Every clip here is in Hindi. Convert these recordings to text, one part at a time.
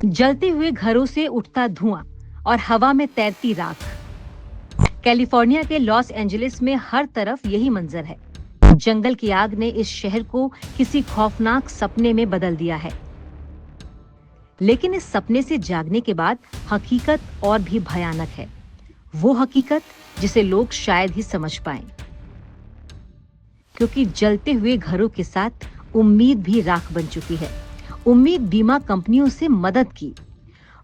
जलते हुए घरों से उठता धुआं और हवा में तैरती राख। कैलिफोर्निया के लॉस एंजलिस में हर तरफ यही मंजर है। जंगल की आग ने इस शहर को किसी खौफनाक सपने में बदल दिया है। लेकिन इस सपने से जागने के बाद हकीकत और भी भयानक है। वो हकीकत जिसे लोग शायद ही समझ पाएं। क्योंकि जलते हुए घरों के साथ उम्मीद भी राख बन चुकी है। उम्मीद बीमा कंपनियों से मदद की।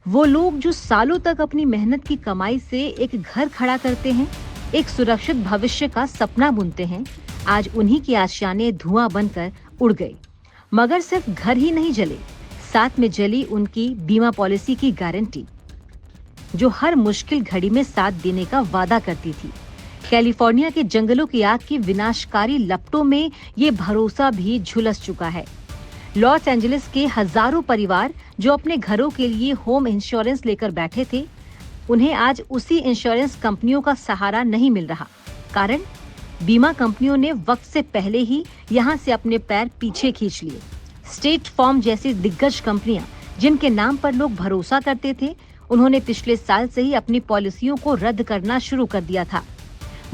वो लोग जो सालों तक अपनी मेहनत की कमाई से एक घर खड़ा करते हैं, एक सुरक्षित भविष्य का सपना बुनते हैं, आज उन्हीं की आशाएं धुआं बनकर उड़ गई। मगर सिर्फ घर ही नहीं जले, साथ में जली उनकी बीमा पॉलिसी की गारंटी, जो हर मुश्किल घड़ी में साथ देने का वादा करती थी। कैलिफोर्निया के जंगलों की आग की विनाशकारी लपटों में ये भरोसा भी झुलस चुका है। लॉस एंजलिस के हजारों परिवार जो अपने घरों के लिए होम इंश्योरेंस लेकर बैठे थे, उन्हें आज उसी इंश्योरेंस कंपनियों का सहारा नहीं मिल रहा। कारण बीमा कंपनियों ने वक्त से पहले ही यहां से अपने पैर पीछे खींच लिए। स्टेट फार्म जैसी दिग्गज कंपनियां जिनके नाम पर लोग भरोसा करते थे, उन्होंने पिछले साल से ही अपनी पॉलिसियों को रद्द करना शुरू कर दिया था।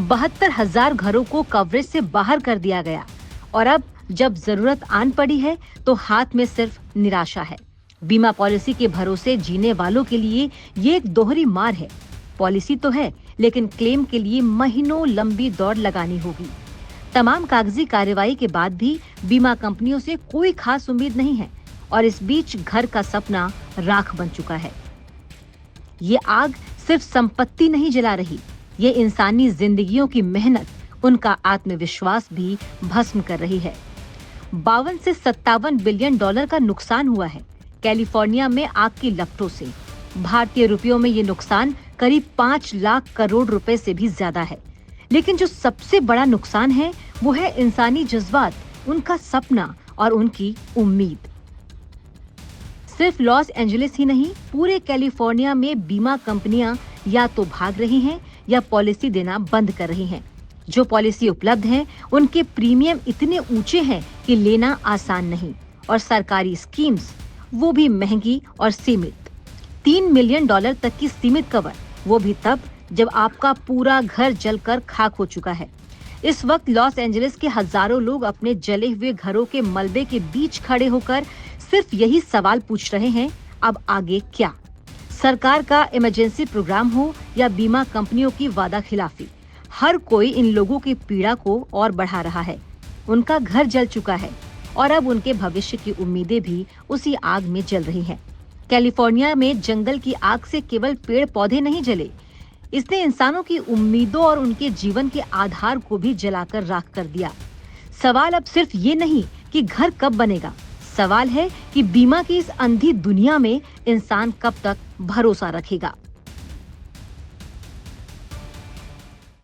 72,000 घरों को कवरेज से बाहर कर दिया गया और अब जब जरूरत आन पड़ी है तो हाथ में सिर्फ निराशा है। बीमा पॉलिसी के भरोसे जीने वालों के लिए ये एक दोहरी मार है। पॉलिसी तो है, लेकिन क्लेम के लिए महीनों लंबी दौड़ लगानी होगी। तमाम कागजी कार्रवाई के बाद भी बीमा कंपनियों से कोई खास उम्मीद नहीं है और इस बीच घर का सपना राख बन चुका है। ये आग सिर्फ संपत्ति नहीं जला रही, ये इंसानी जिंदगियों की मेहनत, उनका आत्मविश्वास भी भस्म कर रही है। 52 से 57 बिलियन डॉलर का नुकसान हुआ है कैलिफोर्निया में आग की लपटों से। भारतीय रुपयों में ये नुकसान करीब 5 लाख करोड़ रुपए से भी ज्यादा है। लेकिन जो सबसे बड़ा नुकसान है वो है इंसानी जज्बात, उनका सपना और उनकी उम्मीद। सिर्फ लॉस एंजलिस ही नहीं, पूरे कैलिफोर्निया में बीमा कंपनियां या तो भाग रही हैं या पॉलिसी देना बंद कर रही हैं। जो पॉलिसी उपलब्ध हैं, उनके प्रीमियम इतने ऊंचे हैं कि लेना आसान नहीं, और सरकारी स्कीम्स वो भी महंगी और सीमित। 3 मिलियन डॉलर तक की सीमित कवर, वो भी तब जब आपका पूरा घर जलकर खाक हो चुका है। इस वक्त लॉस एंजलिस के हजारों लोग अपने जले हुए घरों के मलबे के बीच खड़े होकर सिर्फ यही सवाल पूछ रहे हैं, अब आगे क्या? सरकार का इमरजेंसी प्रोग्राम हो या बीमा कंपनियों की वादा खिलाफी, हर कोई इन लोगों की पीड़ा को और बढ़ा रहा है। उनका घर जल चुका है और अब उनके भविष्य की उम्मीदें भी उसी आग में जल रही हैं। कैलिफोर्निया में जंगल की आग से केवल पेड़ पौधे नहीं जले, इसने इंसानों की उम्मीदों और उनके जीवन के आधार को भी जलाकर राख कर दिया। सवाल अब सिर्फ ये नहीं कि घर कब बनेगा, सवाल है कि बीमा की इस अंधी दुनिया में इंसान कब तक भरोसा रखेगा।